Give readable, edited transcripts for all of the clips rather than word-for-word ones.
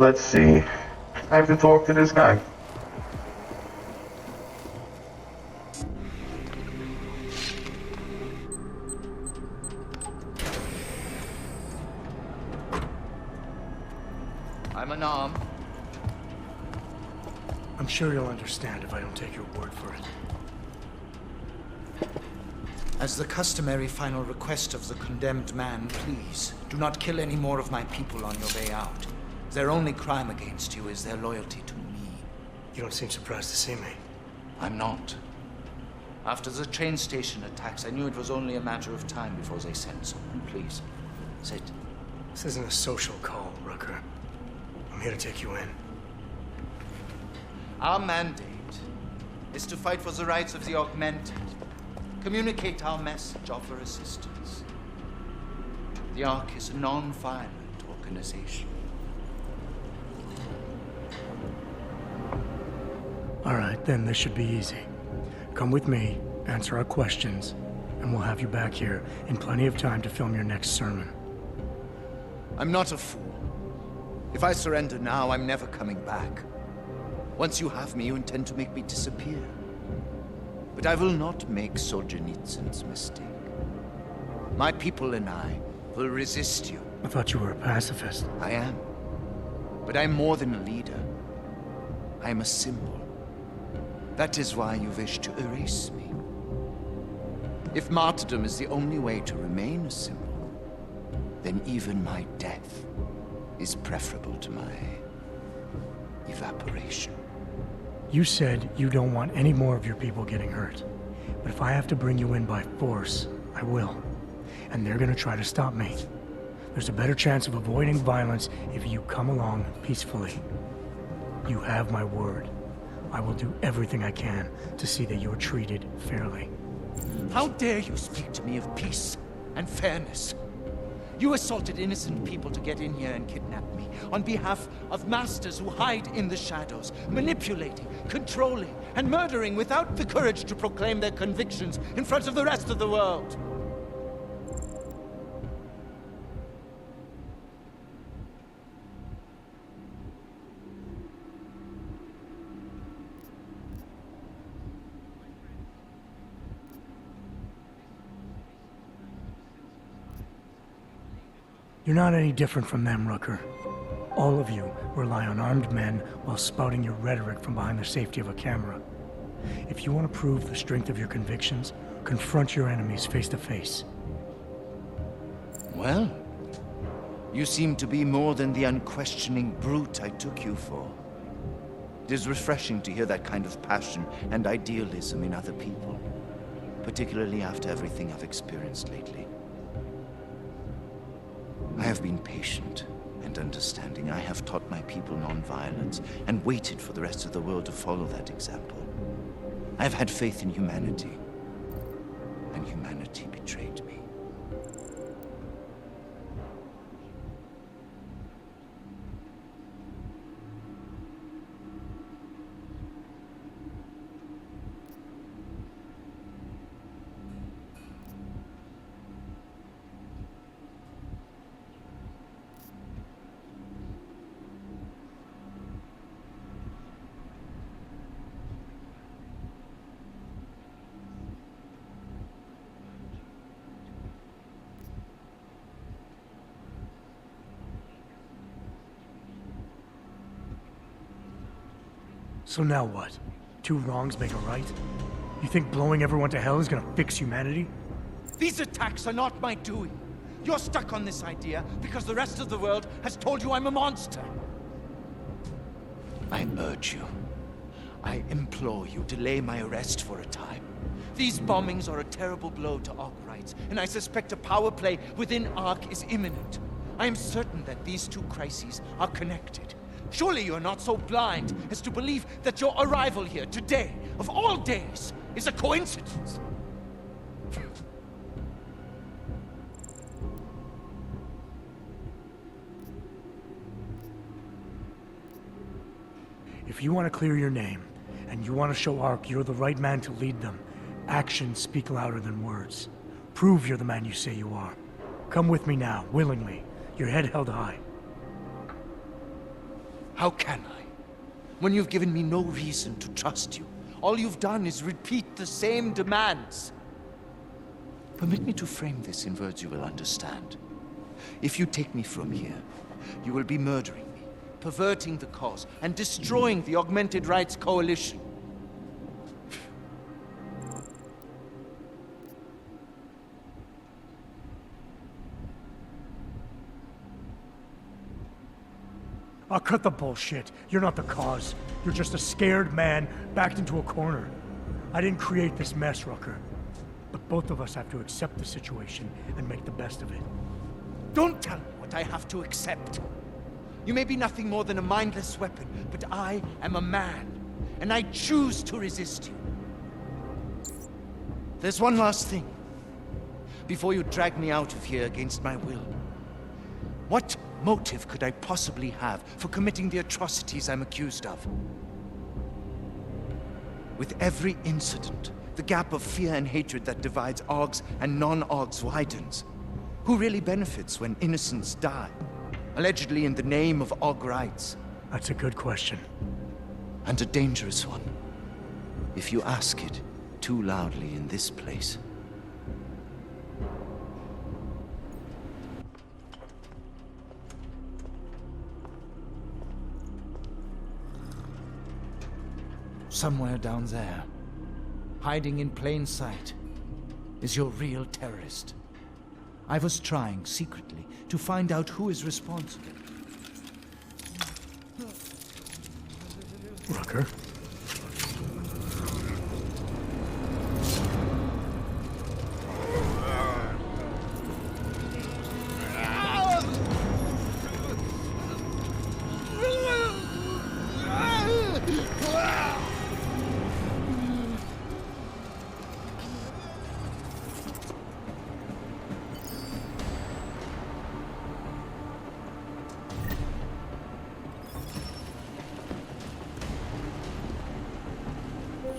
Let's see. I have to talk to this guy. I'm unarmed. I'm sure you'll understand if I don't take your word for it. As the customary final request of the condemned man, please, do not kill any more of my people on your way out. Their only crime against you is their loyalty to me. You don't seem surprised to see me. I'm not. After the train station attacks, I knew it was only a matter of time before they sent someone. Please, sit. This isn't a social call, Rucker. I'm here to take you in. Our mandate is to fight for the rights of the augmented. Communicate our message, offer assistance. The Ark is a non-violent organization. All right, then this should be easy. Come with me, answer our questions, and we'll have you back here in plenty of time to film your next sermon. I'm not a fool. If I surrender now, I'm never coming back. Once you have me, you intend to make me disappear. But I will not make Solzhenitsyn's mistake. My people and I will resist you. I thought you were a pacifist. I am. But I'm more than a leader. I am a symbol. That is why you wish to erase me. If martyrdom is the only way to remain a symbol, then even my death is preferable to my evaporation. You said you don't want any more of your people getting hurt. But if I have to bring you in by force, I will. And they're gonna try to stop me. There's a better chance of avoiding violence if you come along peacefully. You have my word. I will do everything I can to see that you are treated fairly. How dare you speak to me of peace and fairness? You assaulted innocent people to get in here and kidnap me on behalf of masters who hide in the shadows, manipulating, controlling, and murdering without the courage to proclaim their convictions in front of the rest of the world. You're not any different from them, Rucker. All of you rely on armed men while spouting your rhetoric from behind the safety of a camera. If you want to prove the strength of your convictions, confront your enemies face to face. Well, you seem to be more than the unquestioning brute I took you for. It is refreshing to hear that kind of passion and idealism in other people, particularly after everything I've experienced lately. I have been patient and understanding. I have taught my people non-violence and waited for the rest of the world to follow that example. I have had faith in humanity, and humanity betrayed me. So now what? Two wrongs make a right? You think blowing everyone to hell is gonna fix humanity? These attacks are not my doing. You're stuck on this idea because the rest of the world has told you I'm a monster. I urge you, I implore you, delay my arrest for a time. These bombings are a terrible blow to Ark rights, and I suspect a power play within Ark is imminent. I am certain that these two crises are connected. Surely you're not so blind as to believe that your arrival here today, of all days, is a coincidence. If you want to clear your name, and you want to show Ark you're the right man to lead them, actions speak louder than words. Prove you're the man you say you are. Come with me now, willingly, your head held high. How can I? When you've given me no reason to trust you, all you've done is repeat the same demands. Permit me to frame this in words you will understand. If you take me from here, you will be murdering me, perverting the cause, and destroying the Augmented Rights Coalition. I'll cut the bullshit. You're not the cause. You're just a scared man backed into a corner. I didn't create this mess, Rucker. But both of us have to accept the situation and make the best of it. Don't tell me what I have to accept. You may be nothing more than a mindless weapon, but I am a man, and I choose to resist you. There's one last thing. Before you drag me out of here against my will, what motive could I possibly have for committing the atrocities I'm accused of? With every incident, the gap of fear and hatred that divides Augs and non-Augs widens. Who really benefits when innocents die? Allegedly in the name of Aug rights. That's a good question. And a dangerous one. If you ask it too loudly in this place. Somewhere down there, hiding in plain sight, is your real terrorist. I was trying secretly to find out who is responsible. Rucker?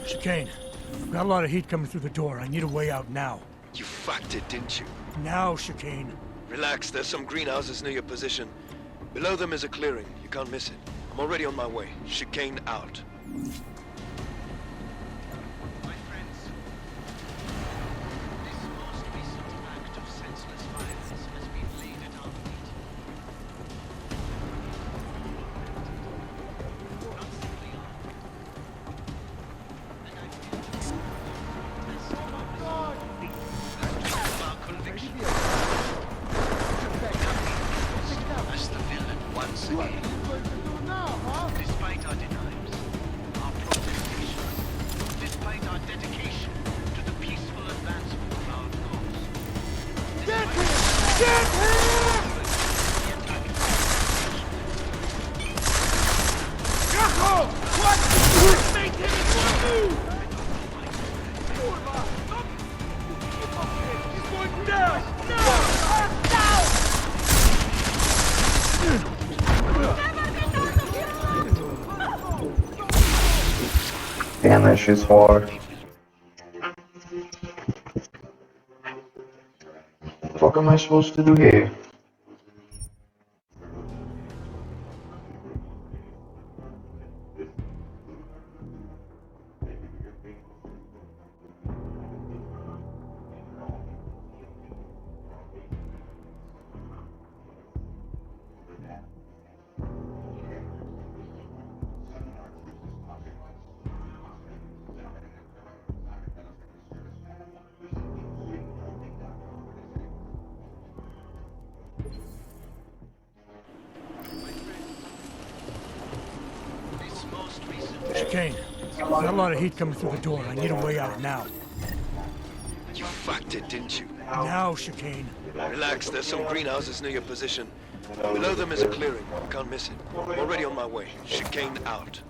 Chicane, got a lot of heat coming through the door. I need a way out now. You fucked it, didn't you? Now, Chicane. Relax, there's some greenhouses near your position. Below them is a clearing. You can't miss it. I'm already on my way. Chicane out. My friends, this most recent act of senseless violence has been laid at our feet. Not simply our and I feel as some of our convictions. As the villain once again. Despite our denials, our protestations, despite our dedication to the peaceful advancement of our cause. Get him! Get him! What? Make him move! He's going down! Damn, that shit's hard. What the fuck am I supposed to do here? Chicane, got a lot of heat coming through the door. I need a way out now. You fucked it, didn't you? Now, Chicane. Relax, there's some greenhouses near your position. Below them is a clearing. You can't miss it. I'm already on my way. Chicane out.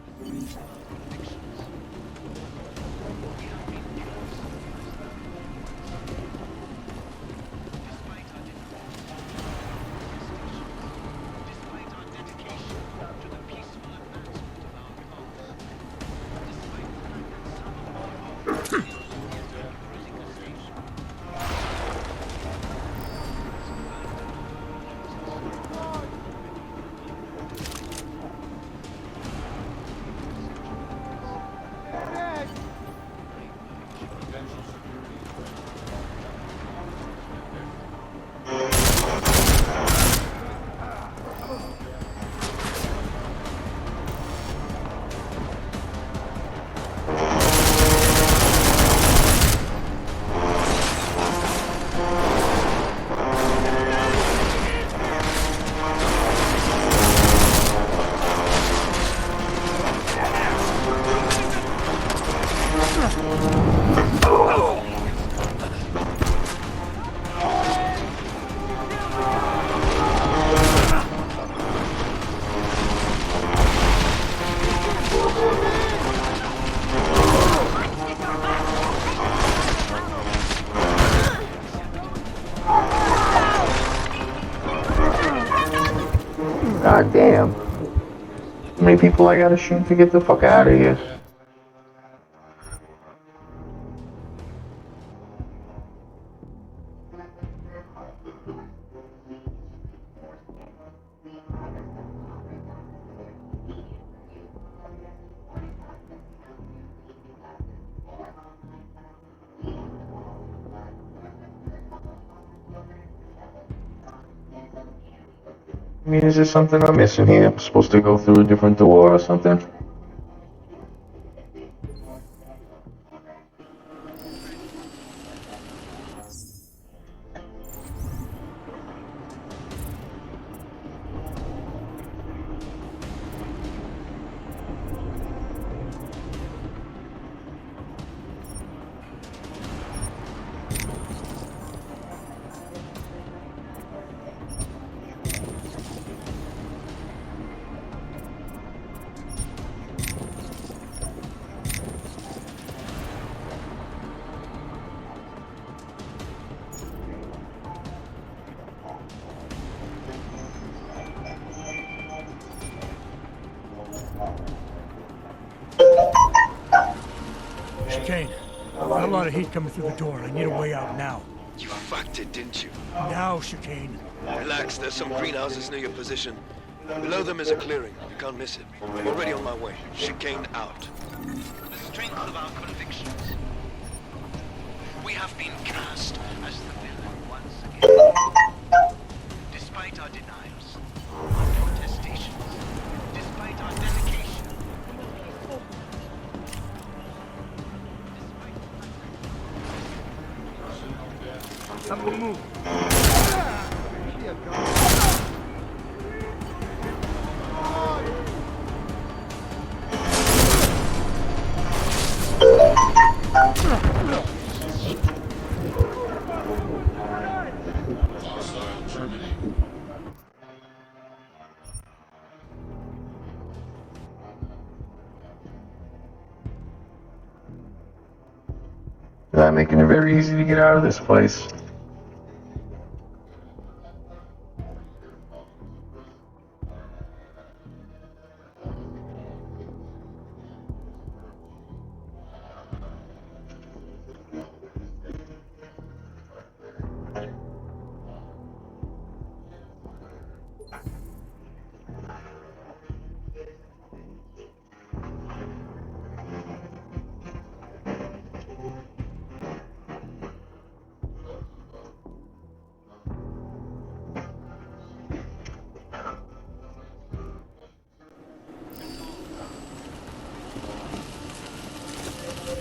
damn. How many people I gotta shoot to get the fuck out of here? I mean, is there something I'm missing here? I'm supposed to go through a different door or something? Chicane, got a lot of heat coming through the door. I need a way out now. You fucked it, didn't you? Now, Chicane. Relax, there's some greenhouses near your position. Below them is a clearing. You can't miss it. I'm already on my way. Chicane out. The strength of our convictions. We have been cast as the villain once again. Despite our denials, our protestations, despite our dedication, Someone move. That making it very easy to get out of this place.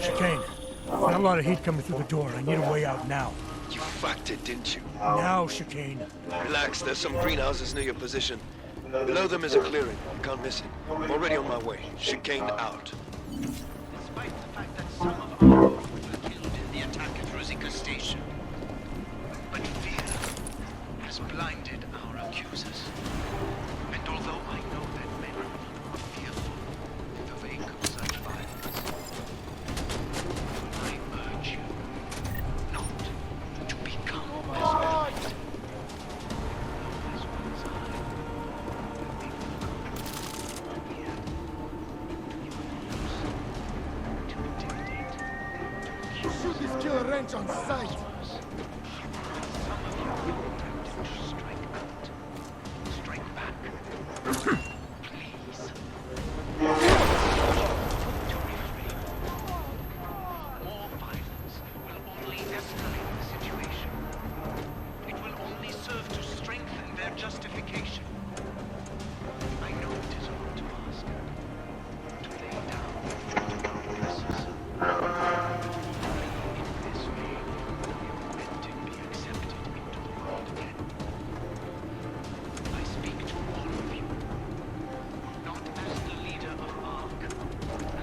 Chicane, got a lot of heat coming through the door. I need a way out now. You fucked it, didn't you? Now, Chicane. Relax, there's some greenhouses near your position. Below them is a clearing. You can't miss it. I'm already on my way. Chicane out. despite the fact that some of our were killed in the attack at Rosika Station. But fear has blinded our accusers. And although I know that men are fearful in the wake of such violence, I urge you not to become as blind. As one's eye, that they will come here to use to dictate. Shoot this killer wrench on sight! Some of you will attempt to strike out. Strike back. Please. To refrain. More violence will only escalate the situation. It will only serve to strengthen their justification. I know it is hard to ask. To lay down oppressors. In this way, the repentant be accepted into the world again. I speak to all of you, not as the leader of Ark,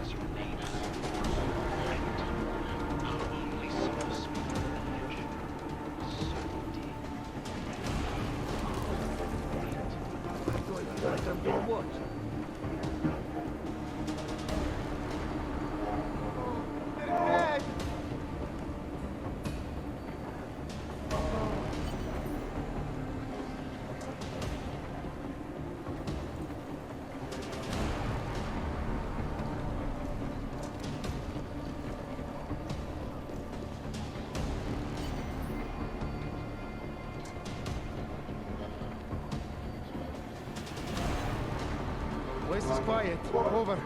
as your neighbor, and our only source of knowledge, certainty. is quiet. Over.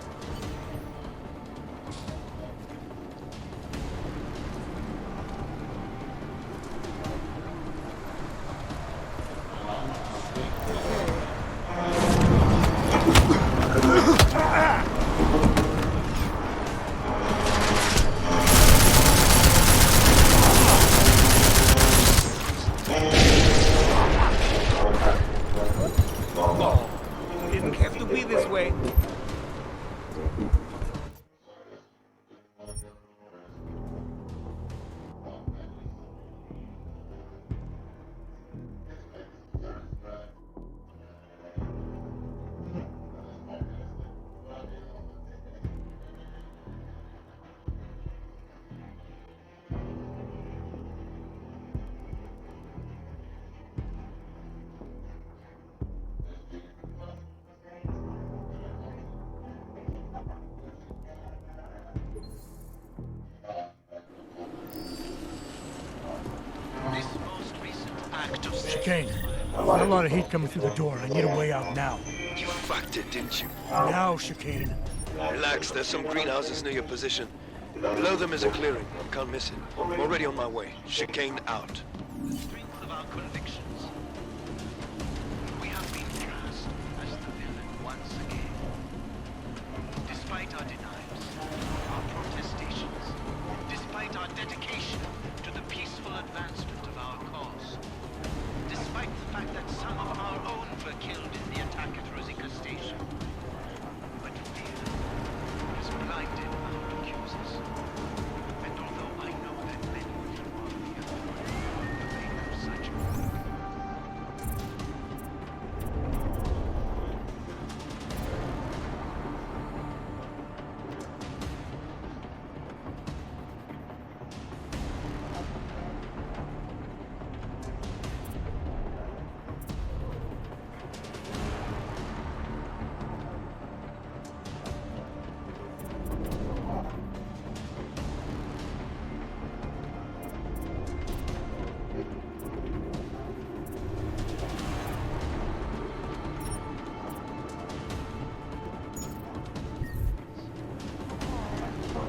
Didn't have to be this way. This most recent act of Chicane, got a lot of heat coming through the door. I need a way out now. You fucked it, didn't you? Now, Chicane. Relax, there's some greenhouses near your position. Below them is a clearing. Can't miss it. Already on my way. Chicane out. the strength of our convictions. We have been cast as the villain once again. Despite our denials, our protestations, despite our dedication to the peaceful advancement of our cause, despite the fact that some of our own were killed in the attack at Rosika Station. But fear has blinded our accusers. And although I know that many of you are here to make no such move,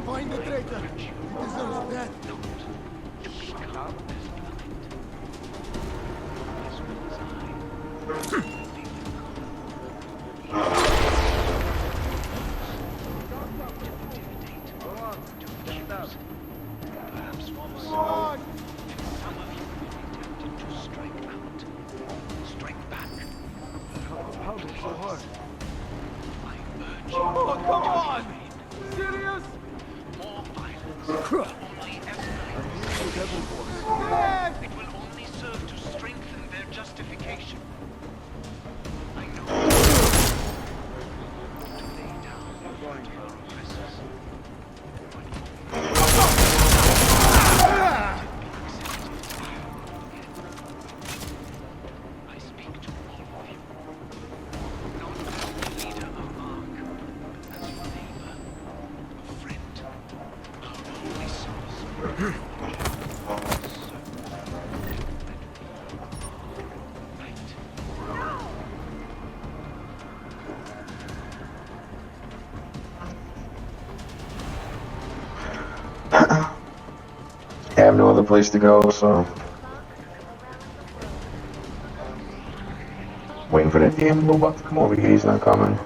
Find the traitor. He deserves death. to become as blind as one's eye. Perhaps worse. On! And some of you will be tempted to strike out. Strike back. How did it so hard? I urge you Oh, come to on! refrain. Serious? More violence will only escalate. Yes! It will only serve to strengthen their justification. I know to lay down to our oppressors. I speak to all of you, not as the leader of Ark, but as your neighbor, a friend, our only source. I have no other place to go, so waiting for that damn robot to come over here. He's not coming.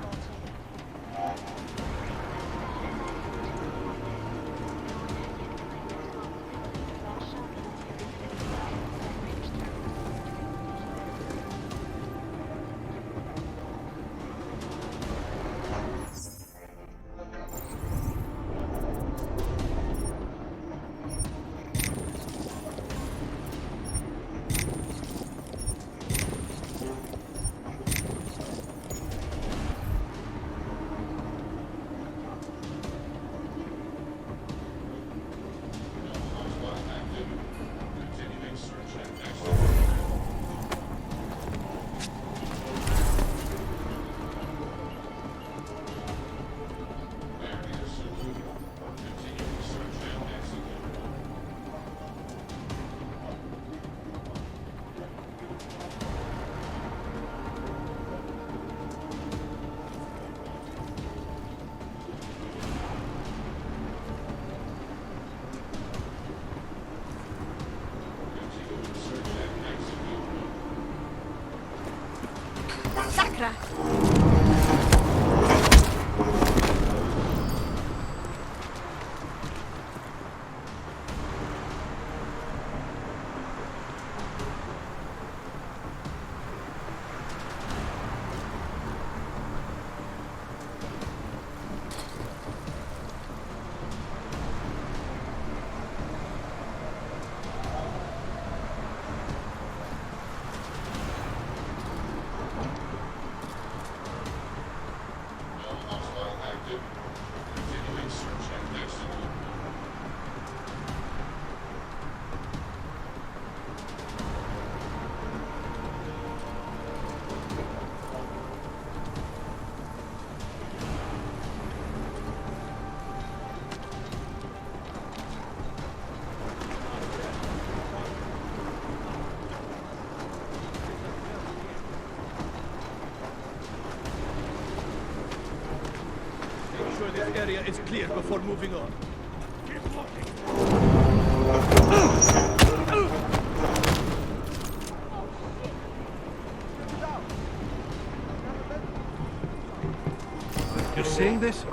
Sacra! Ensure this area is clear before moving on. Keep looking. You're seeing this?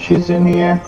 She's in here.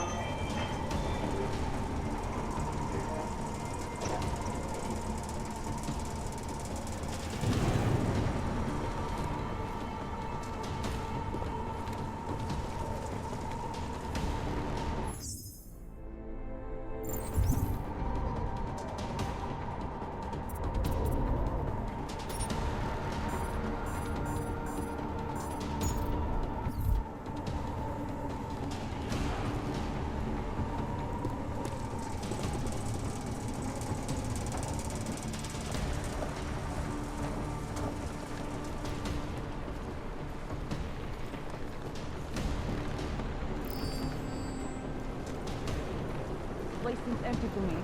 Place seems empty to me.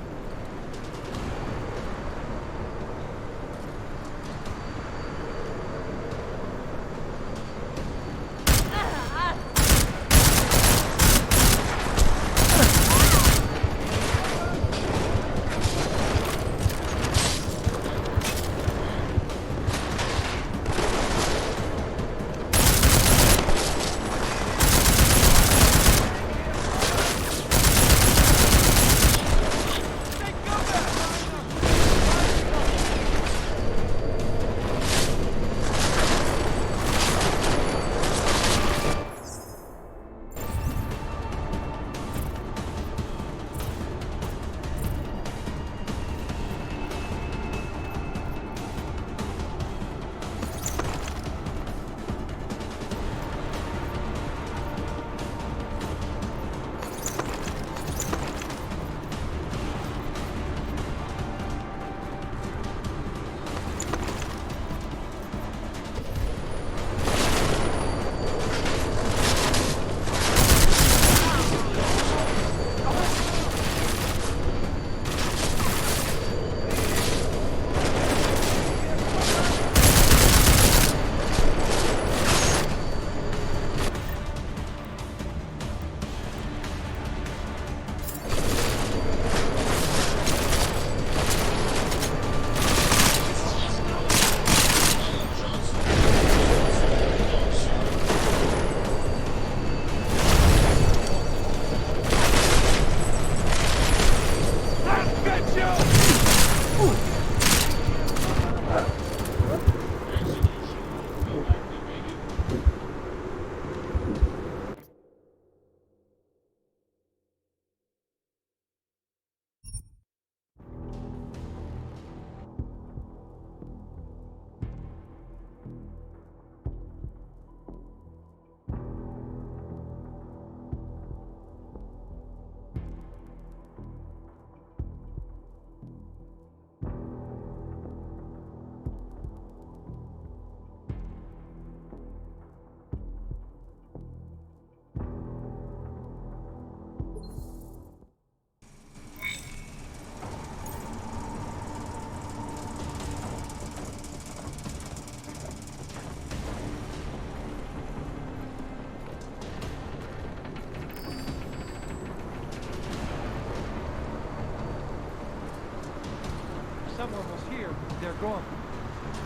Someone was here. They're gone.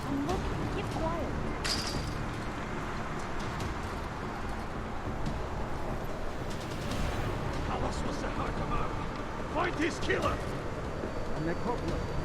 I'm looking. Keep quiet. Alas was the Hakamar. Find his killer! A necropolo.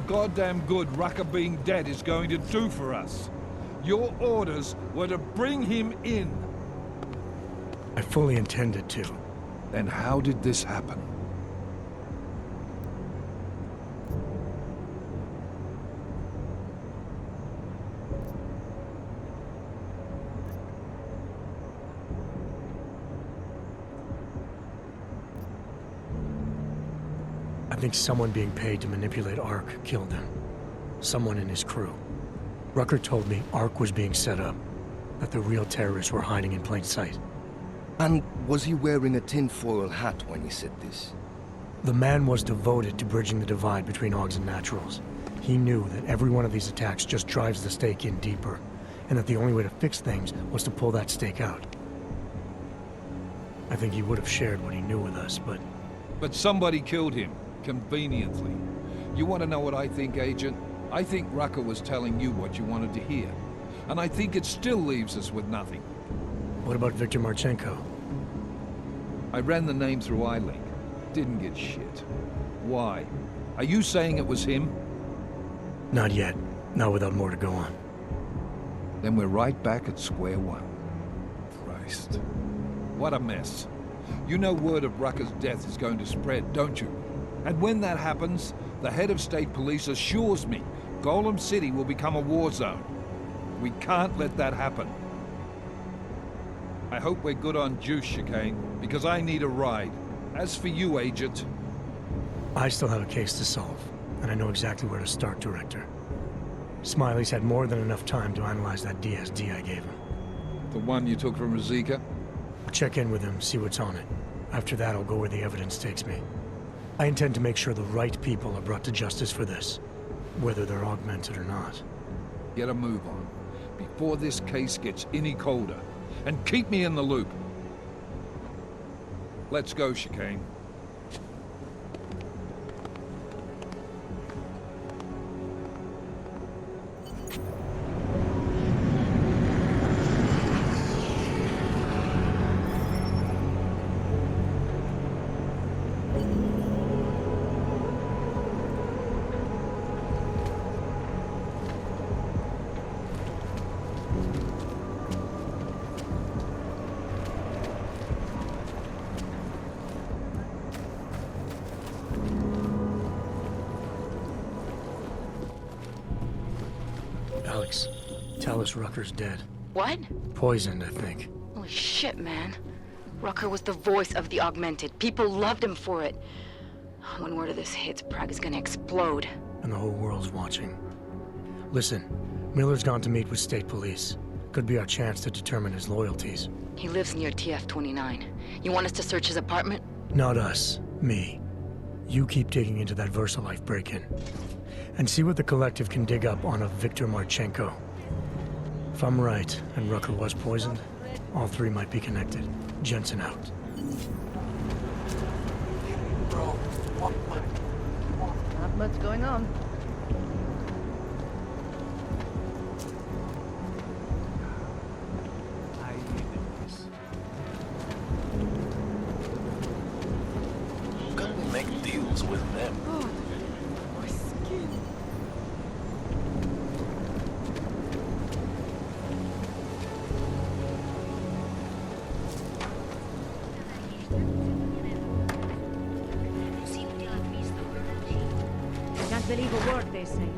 goddamn good Rucker being dead is going to do for us. Your orders were to bring him in. I fully intended to. Then how did this happen? I think someone being paid to manipulate Ark killed him. Someone in his crew. Rucker told me Ark was being set up, that the real terrorists were hiding in plain sight. And was he wearing a tinfoil hat when he said this? The man was devoted to bridging the divide between Augs and Naturals. He knew that every one of these attacks just drives the stake in deeper, and that the only way to fix things was to pull that stake out. I think he would have shared what he knew with us, but... But somebody killed him, conveniently. You want to know what I think, Agent? I think Rucker was telling you what you wanted to hear. And I think it still leaves us with nothing. What about Viktor Marchenko? I ran the name through iLink. Didn't get shit. Why? Are you saying it was him? Not yet. Not without more to go on. Then we're right back at square one. Christ. What a mess. You know word of Rucker's death is going to spread, don't you? And when that happens, the head of state police assures me Golem City will become a war zone. We can't let that happen. I hope we're good on juice, Chicane, because I need a ride. As for you, Agent... I still have a case to solve, and I know exactly where to start, Director. Smiley's had more than enough time to analyze that DSD I gave him. The one you took from Rosika? I'll check in with him, see what's on it. After that, I'll go where the evidence takes me. I intend to make sure the right people are brought to justice for this, whether they're augmented or not. Get a move on, before this case gets any colder. And keep me in the loop. Let's go, Chicane. Alex, tell us Rucker's dead. What? Poisoned, I think. Holy shit, man. Rucker was the voice of the augmented. People loved him for it. When word of this hits, Prague is gonna explode. And the whole world's watching. Listen, Miller's gone to meet with state police. Could be our chance to determine his loyalties. He lives near TF-29. You want us to search his apartment? Not us. Me. You keep digging into that VersaLife break-in. And see what the Collective can dig up on a Viktor Marchenko. If I'm right, and Rucker was poisoned, all three might be connected. Jensen out. Not much going on. Gotta make deals with them. My skin. Can't believe a word they say.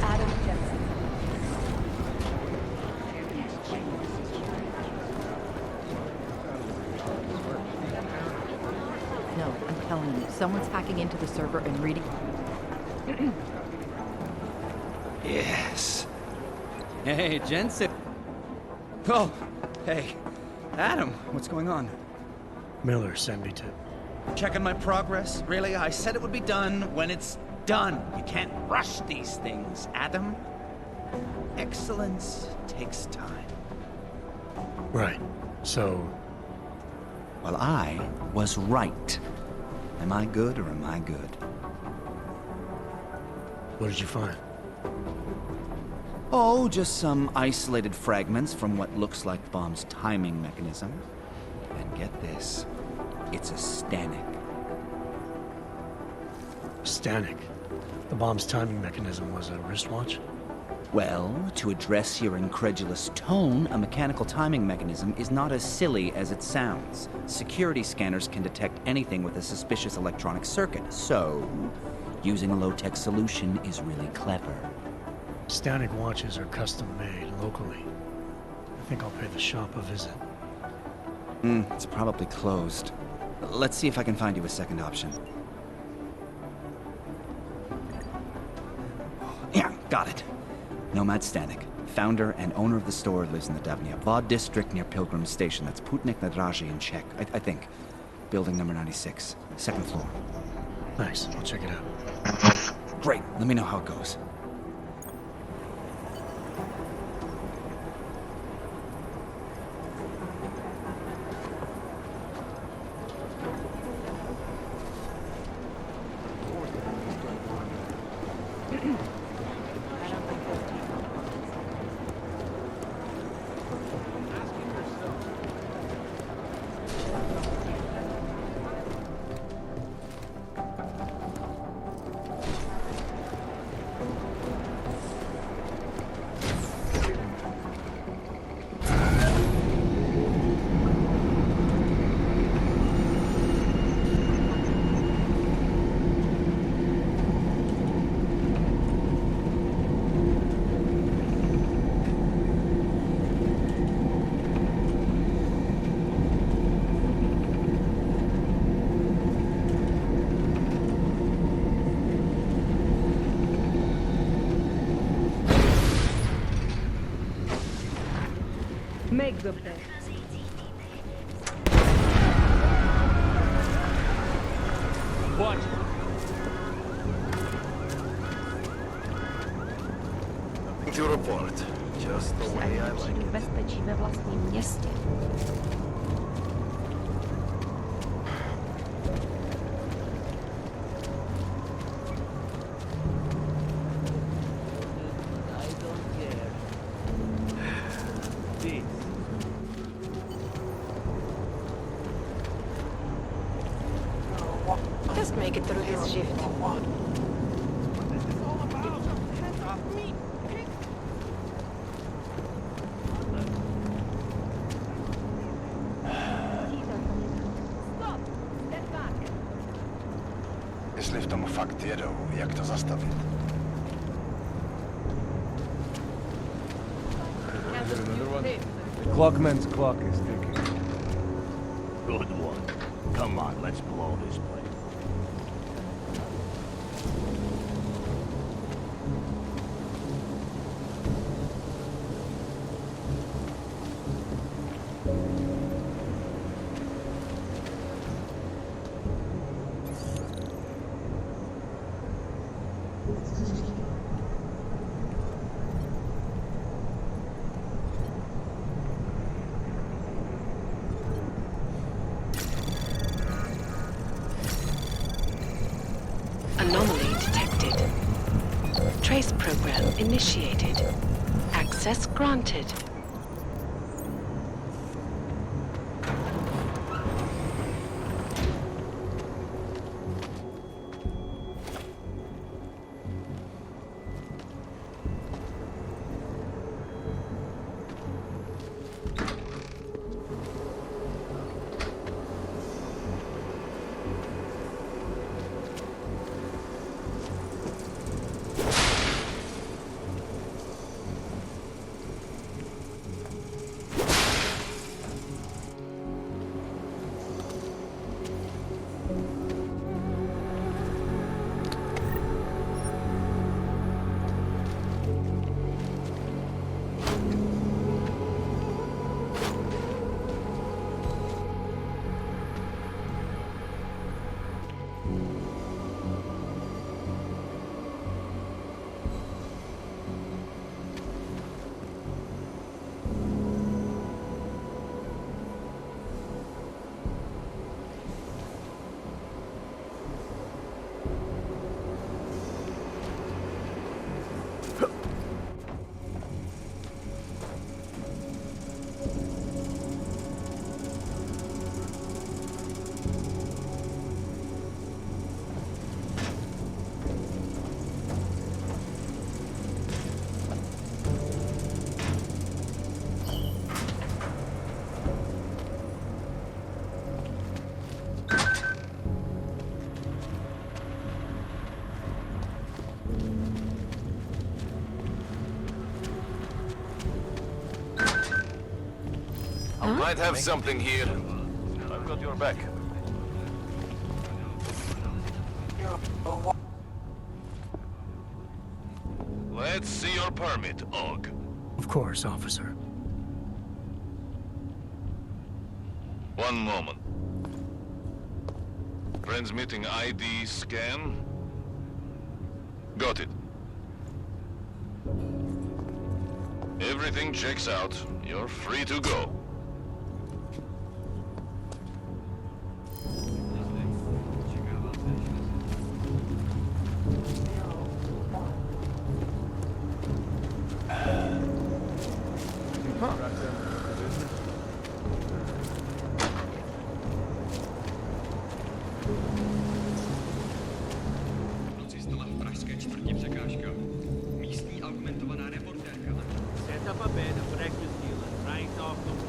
Adam Jensen. No, I'm telling you, someone's hacking into the server and reading. Yes. Hey, Jensen. Oh, hey. Adam, what's going on? Miller sent me to... Checking my progress? Really? I said it would be done when it's done. You can't rush these things, Adam. excellence takes time. Right. So... Well, I was right. Am I good or am I good? What did you find? Oh, just some isolated fragments from what looks like the bomb's timing mechanism. And get this, it's a Stanek. Stanek? The bomb's timing mechanism was a wristwatch? Well, to address your incredulous tone, a mechanical timing mechanism is not as silly as it sounds. Security scanners can detect anything with a suspicious electronic circuit, so using a low-tech solution is really clever. Stanek watches are custom-made locally. I think I'll pay the shop a visit. It's probably closed. Let's see if I can find you a second option. Yeah, got it. Nomad Stanek, founder and owner of the store, lives in the Davnia Vod district near Pilgrim Station. That's Putnik Nadraji in Czech, I think. Building number 96, second floor. Nice, I'll check it out. Great, let me know how it goes. Make the play. What? Nothing to report. Just the way I like it. Bezpečí ve vlastním městě. Just make it through his shift. Jestli v tom fakt jedou, jak to zastavit? The clockman's clock is ticking. Good one. Come on, let's blow this place. Anomaly detected. Trace program initiated. Access granted. Might have something here. I've got your back. Let's see your permit, Og. Of course, officer. One moment. Transmitting ID scan. Got it. Everything checks out. You're free to go. Set up a bed and breakfast dealer right off the wall.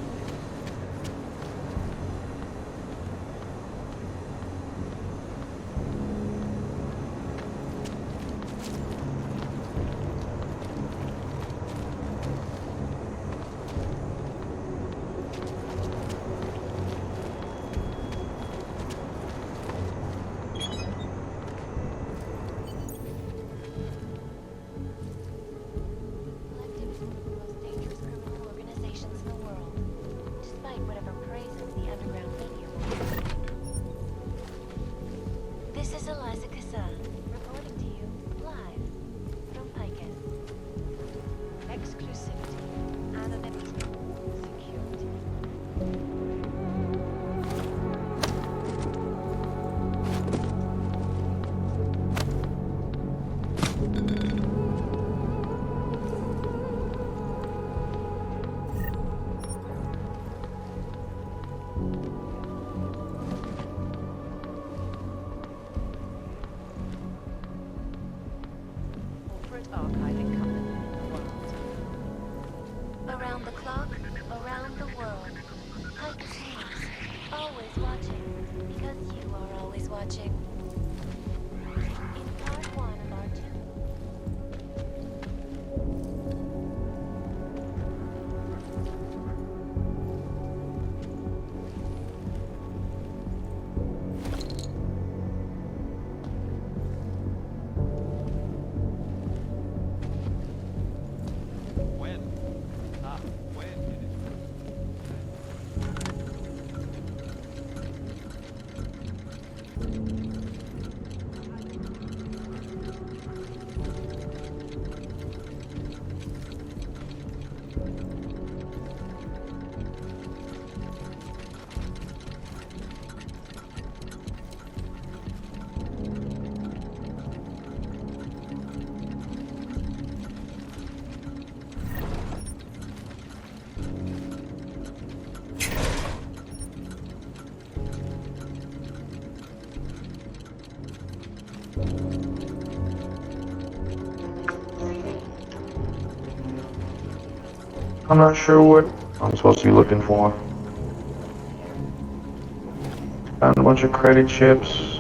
Around the clock, around the world. Titus News, always watching, because you are always watching. In part 1 of our 2. I'm not sure what I'm supposed to be looking for. Found a bunch of credit chips.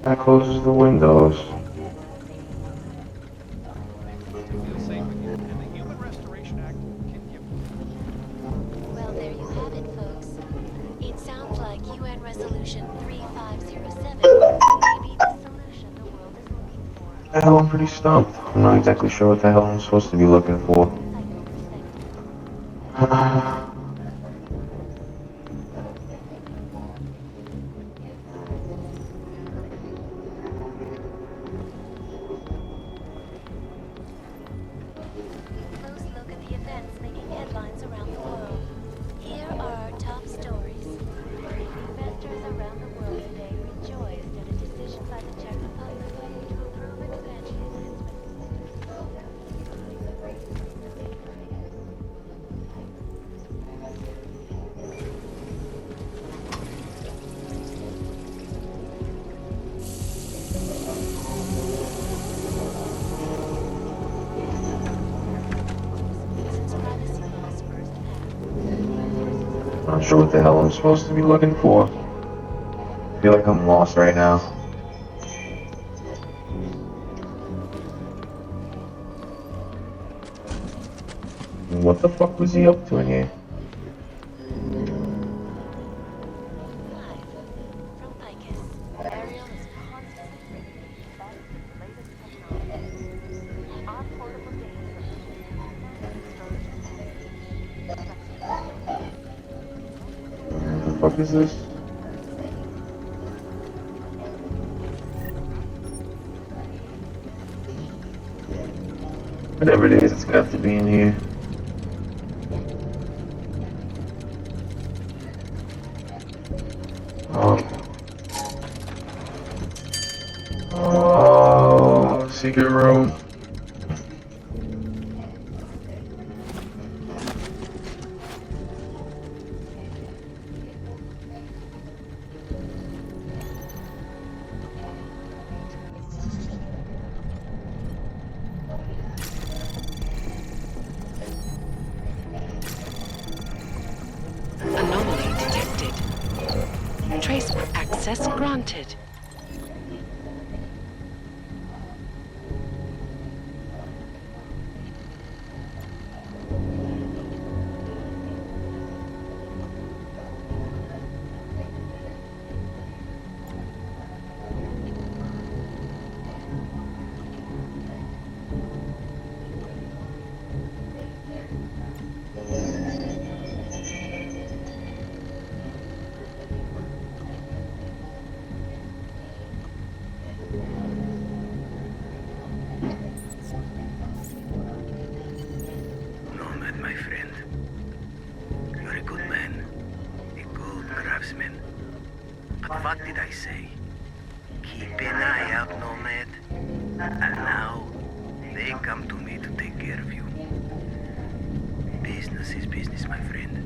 That closes the windows. Well, there you have it, folks. It sounds like UN Resolution 3507 may be the solution the world is looking for. The hell, I'm pretty stumped. I'm not exactly sure what the hell I'm supposed to be looking for. Close look at the events making headlines around the world. Here are our top stories. Investors around the world today rejoiced at a decision by the Czech Republic to approve expansion Not sure what the hell I'm supposed to be looking for. I feel like I'm lost right now. What the fuck was he up to in here? What the fuck is this? Whatever it is, it's got to be in here. Oh, secret room. Anomaly detected. Trace access granted. Nomad, my friend. You're a good man. A good craftsman. But what did I say? Keep an eye out, Nomad. And now, they come to me to take care of you. Business is business, my friend.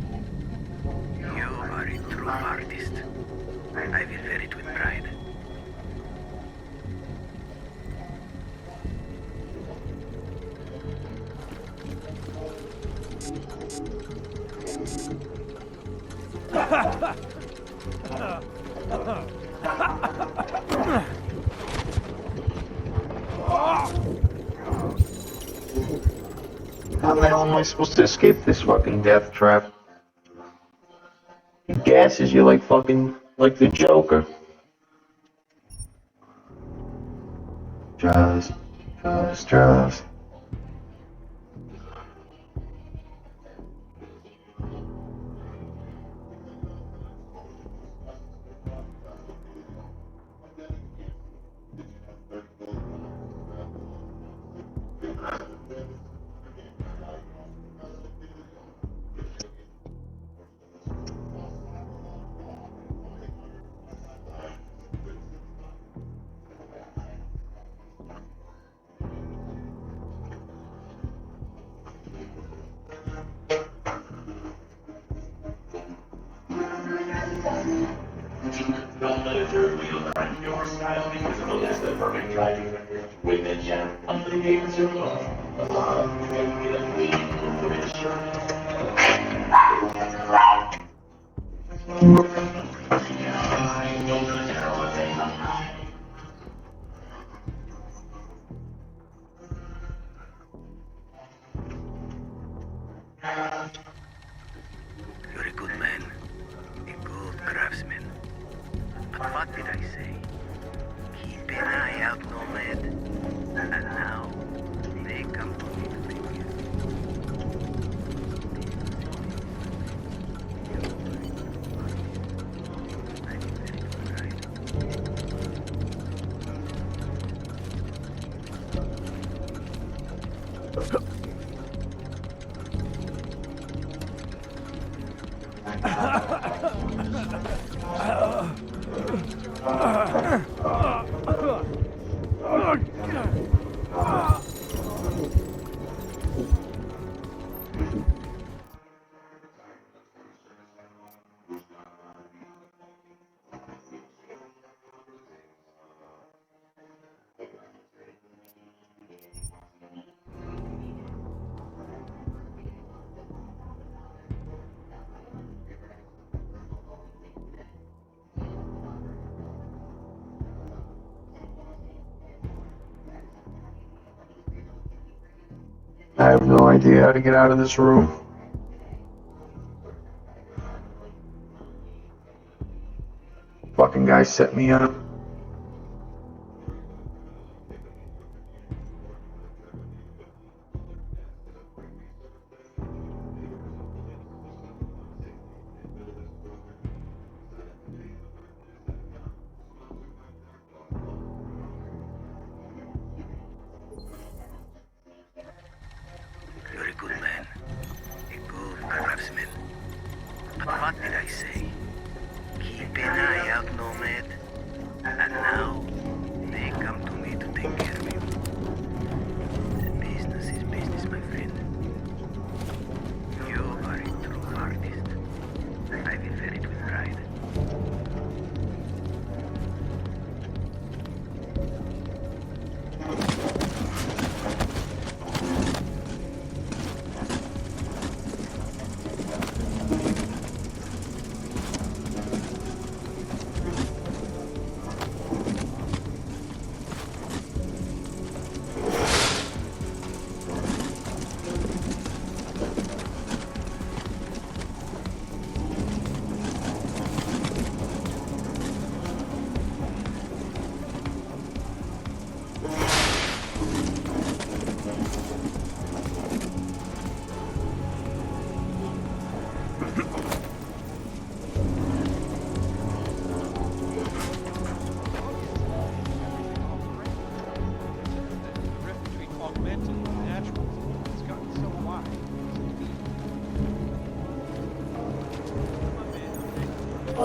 You are a true artist. I will wear it with pride. How the hell am I supposed to escape this fucking death trap? He gasses you like fucking, like the Joker. Just. Don't let it hurt you on your style because it'll last the perfect driving record. With the jam, I'm the games are low. You're a good man. A good craftsman. But what did I say? Keep an eye out, Nomad. And now, they come to me to take care of you. I have no idea how to get out of this room. Fucking guy set me up. You're a good man. A good craftsman. But what did I say? Keep an eye out, Nomad. And now, they come to me to take care of you. Business is business, my friend. You are a true artist. I will wear it with pride.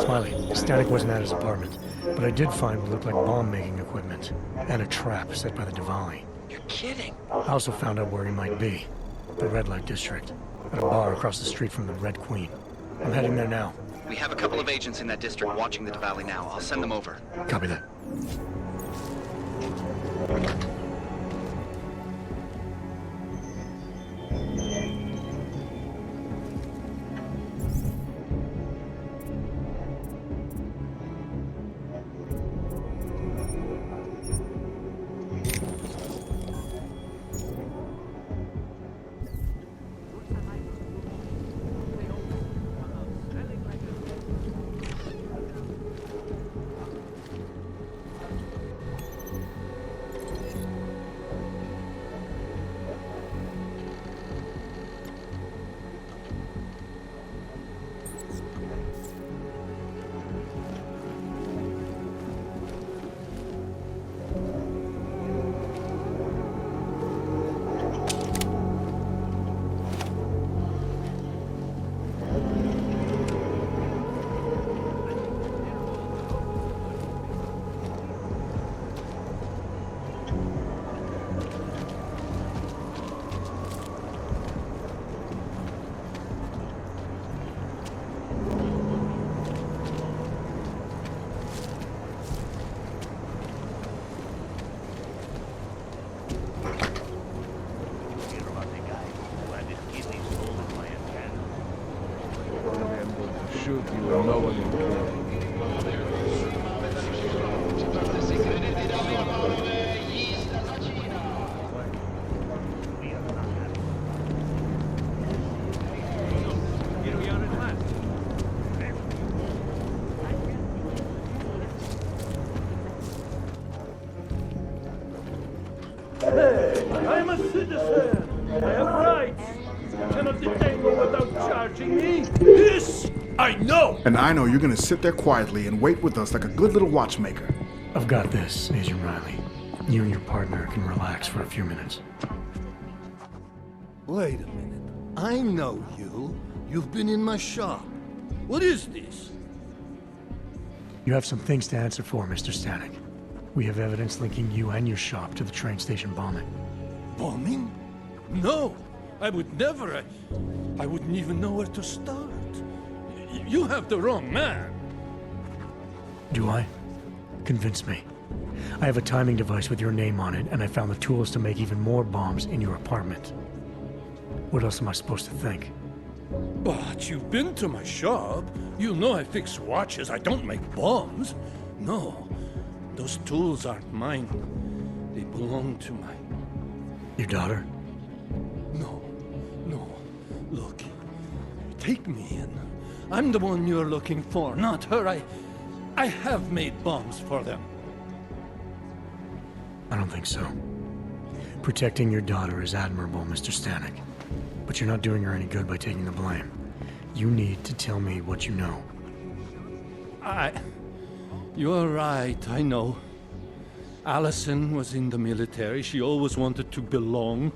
Smiley, Static wasn't at his apartment, but I did find what looked like bomb-making equipment and a trap set by the Diwali. You're kidding. I also found out where he might be. The Red Light District. At a bar across the street from the Red Queen. I'm heading there now. We have a couple of agents in that district watching the Diwali now. I'll send them over. Copy that. Shoot you and no one will care. Hey, I'm a citizen. I have rights. You cannot detain me without charging me. This I know. And I know you're gonna sit there quietly and wait with us like a good little watchmaker. I've got this, Agent Riley. You and your partner can relax for a few minutes. Wait a minute. I know you. You've been in my shop. What is this? You have some things to answer for, Mr. Static. We have evidence linking you and your shop to the train station bombing. Bombing? No, I would never. I wouldn't even know where to start. You have the wrong man. Do I? Convince me. I have a timing device with your name on it, and I found the tools to make even more bombs in your apartment. What else am I supposed to think? But you've been to my shop. You know I fix watches. I don't make bombs. No, those tools aren't mine. They belong to my... Your daughter? No. take me in. I'm the one you're looking for, not her. I have made bombs for them. I don't think so. Protecting your daughter is admirable, Mr. Stanek. But you're not doing her any good by taking the blame. You need to tell me what you know. You're right, I know. Allison was in the military. She always wanted to belong,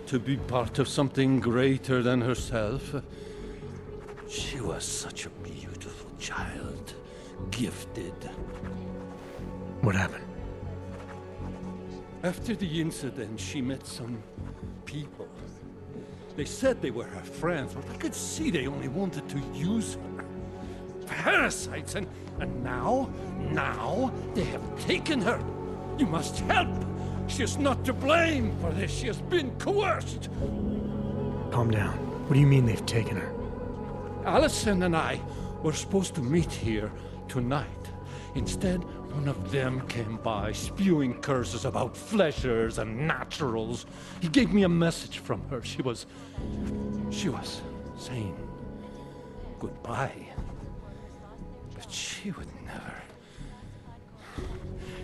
to be part of something greater than herself. She was such a beautiful child. Gifted. What happened? After the incident, she met some people. They said they were her friends, but I could see they only wanted to use her. Parasites, and now they have taken her. You must help. She is not to blame for this. She has been coerced. Calm down. What do you mean they've taken her? Allison and I were supposed to meet here tonight. Instead, one of them came by, spewing curses about fleshers and naturals. He gave me a message from her. She was saying goodbye. But she would never.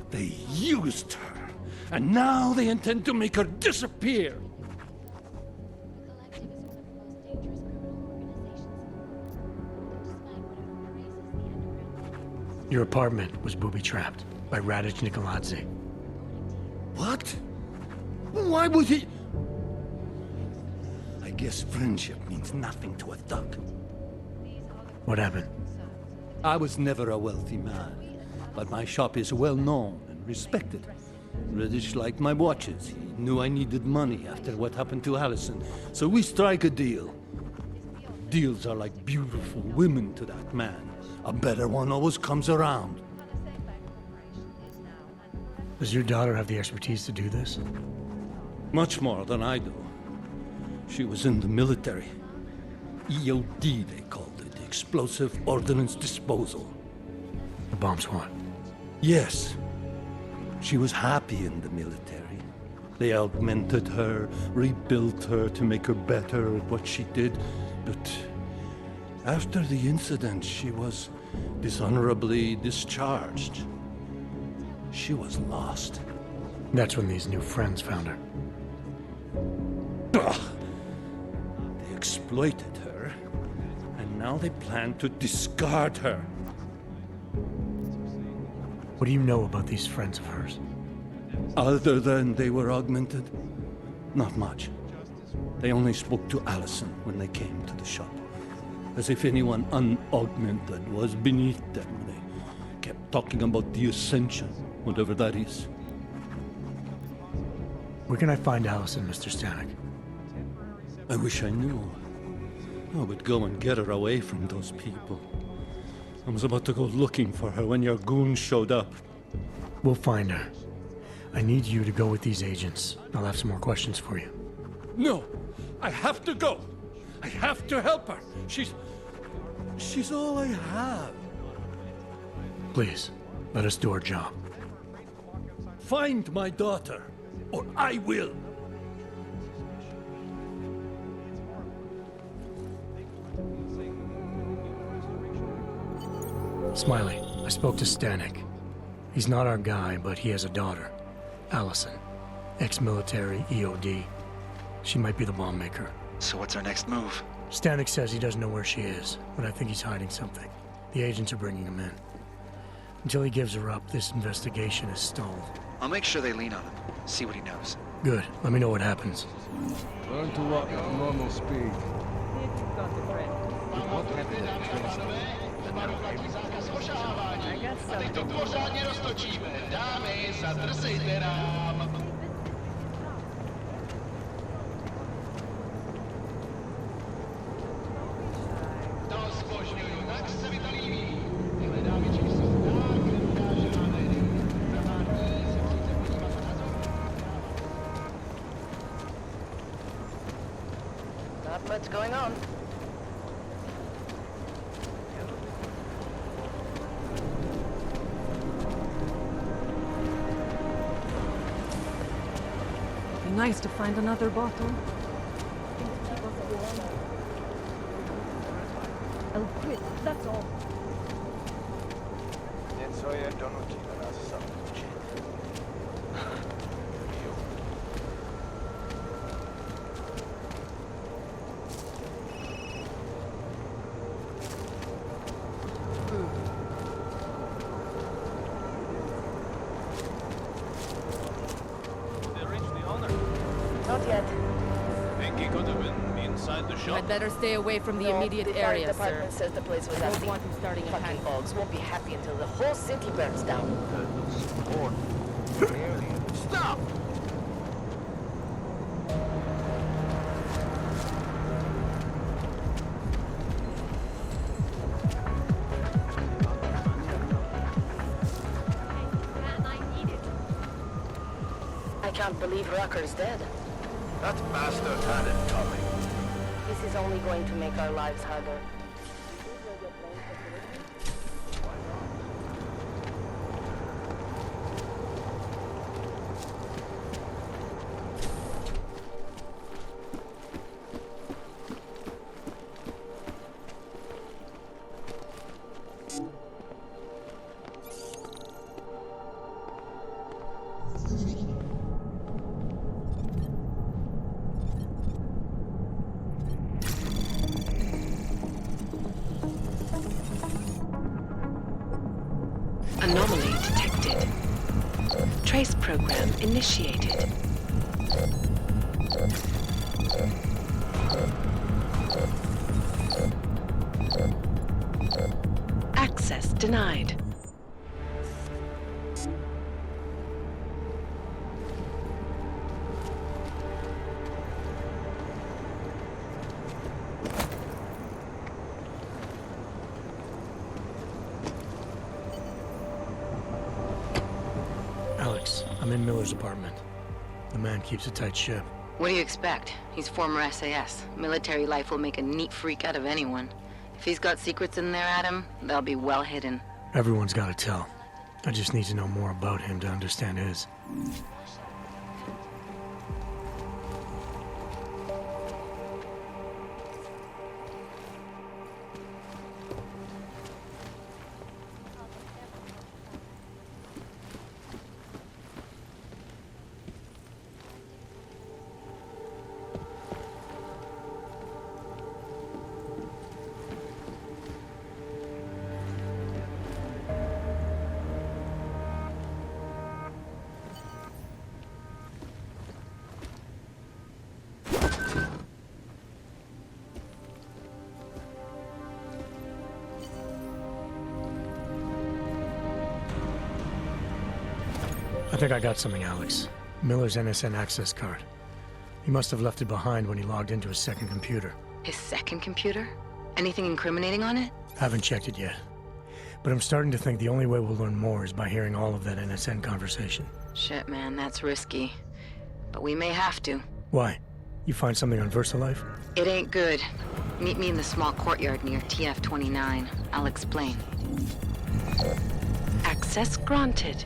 They used her, and now they intend to make her disappear. Your apartment was booby-trapped by Radic Nikoladze. What? Why would he? I guess friendship means nothing to a thug. What happened? I was never a wealthy man, but my shop is well known and respected. Radic liked my watches. He knew I needed money after what happened to Allison, so we strike a deal. Deals are like beautiful women to that man. A better one always comes around. Does your daughter have the expertise to do this? Much more than I do. She was in the military. EOD, they called it. Explosive Ordnance Disposal. The bomb squad? Yes. She was happy in the military. They augmented her, rebuilt her to make her better at what she did. But after the incident, she was dishonorably discharged. She was lost. That's when these new friends found her. Ugh. They exploited her, and now they plan to discard her. What do you know about these friends of hers? Other than they were augmented? Not much. They only spoke to Allison when they came to the shop. As if anyone unaugmented was beneath them. They kept talking about the Ascension, whatever that is. Where can I find Allison, Mr. Stanek? I wish I knew. I would go and get her away from those people. I was about to go looking for her when your goons showed up. We'll find her. I need you to go with these agents. I'll have some more questions for you. No! I have to go! I have to help her! She's all I have. Please, let us do our job. Find my daughter, or I will! Smiley, I spoke to Stanek. He's not our guy, but he has a daughter, Allison. Ex-military, EOD. She might be the bomb maker. So what's our next move? Stanek says he doesn't know where she is, but I think he's hiding something. The agents are bringing him in. Until he gives her up, this investigation is stalled. I'll make sure they lean on him. See what he knows. Good. Let me know what happens. Learn to walk at normal speed. Teď to pořádně roztočíme. Dámy, zadrsejte nám. To zbožňuju, tak se mi to líbí. Tyhle dámičky jsou tak nedokážené. Pravární se musíte podívat na názor. Not much going on. Nice to find another bottle. I'll quit, that's all. They reached the owner. Not yet. Think he could have been inside the shop? I'd better stay away from the No, immediate the fire area, sir. department says the place was I don't empty. want him starting a Fucking panic. bugs won't be happy until the whole city burns down. Stop! I can't believe Rucker's dead. That bastard had it coming. This is only going to make our lives harder. Anomaly detected. Trace program initiated. Access denied. Alex, I'm in Miller's apartment. The man keeps a tight ship. What do you expect? He's former SAS. Military life will make a neat freak out of anyone. If he's got secrets in there, Adam, they'll be well hidden. Everyone's got to tell. I just need to know more about him to understand his. I think I got something, Alex. Miller's NSN access card. He must have left it behind when he logged into his second computer. His second computer? Anything incriminating on it? Haven't checked it yet. But I'm starting to think the only way we'll learn more is by hearing all of that NSN conversation. Shit, man, that's risky. But we may have to. Why? You find something on VersaLife? It ain't good. Meet me in the small courtyard near TF-29. I'll explain. Access granted.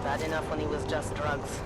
Bad enough when he was just drugs.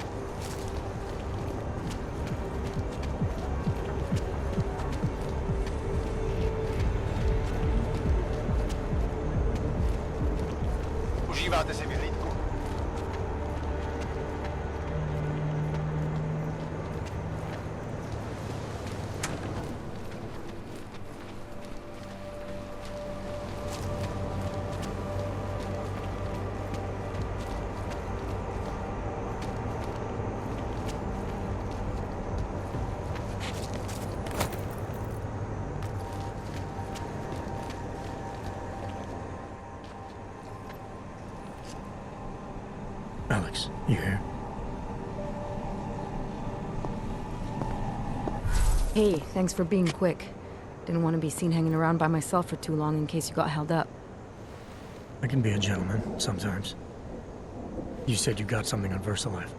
Alex. You hear? Hey, thanks for being quick. Didn't want to be seen hanging around by myself for too long in case you got held up. I can be a gentleman, sometimes. You said you got something on VersaLife.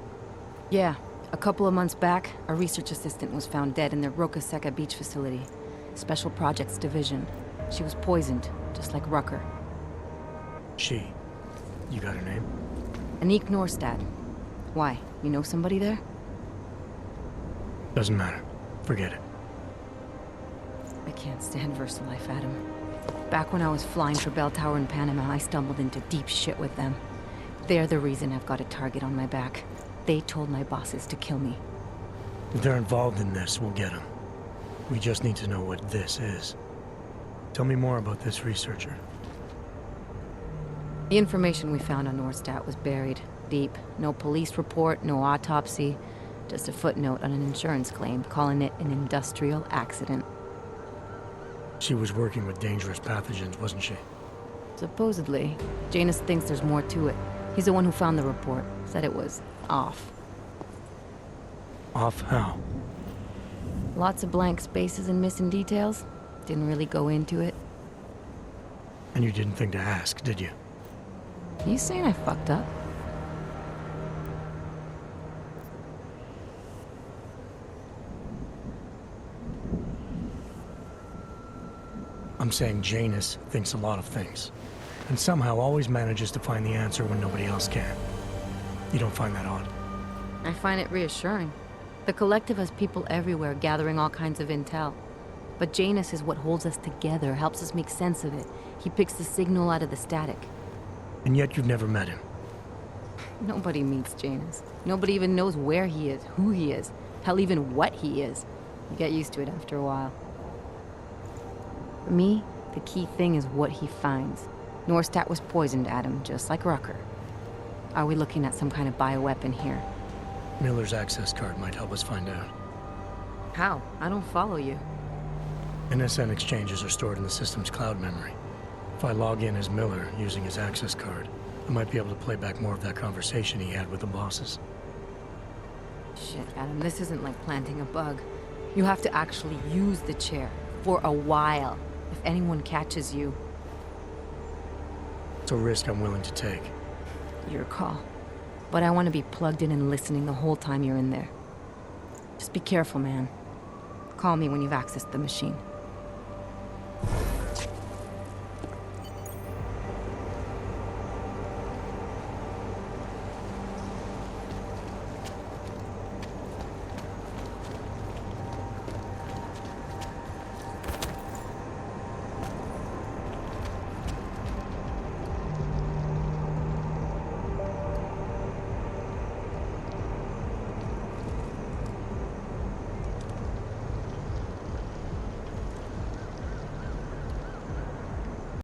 Yeah, a couple of months back, a research assistant was found dead in their Roca Seca beach facility. Special Projects Division. She was poisoned, just like Rucker. She. You got her name? Anik Norstad. Why? You know somebody there? Doesn't matter. Forget it. I can't stand VersaLife, Adam. Back when I was flying for Bell Tower in Panama, I stumbled into deep shit with them. They're the reason I've got a target on my back. They told my bosses to kill me. If they're involved in this, we'll get them. We just need to know what this is. Tell me more about this researcher. The information we found on Norstad was buried deep. No police report, no autopsy. Just a footnote on an insurance claim, calling it an industrial accident. She was working with dangerous pathogens, wasn't she? Supposedly. Janus thinks there's more to it. He's the one who found the report. Said it was off. Off how? Lots of blank spaces and missing details. Didn't really go into it. And you didn't think to ask, did you? You saying I fucked up? I'm saying Janus thinks a lot of things, and somehow always manages to find the answer when nobody else can. You don't find that odd? I find it reassuring. The Collective has people everywhere gathering all kinds of intel. But Janus is what holds us together, helps us make sense of it. He picks the signal out of the static. And yet you've never met him. Nobody meets Janus. Nobody even knows where he is, who he is, hell, even what he is. You get used to it after a while. For me, the key thing is what he finds. Norstad was poisoned, Adam, just like Rucker. Are we looking at some kind of bioweapon here? Miller's access card might help us find out. How? I don't follow you. NSN exchanges are stored in the system's cloud memory. If I log in as Miller using his access card, I might be able to play back more of that conversation he had with the bosses. Shit, Adam, this isn't like planting a bug. You have to actually use the chair for a while. If anyone catches you... It's a risk I'm willing to take. Your call. But I want to be plugged in and listening the whole time you're in there. Just be careful, man. Call me when you've accessed the machine.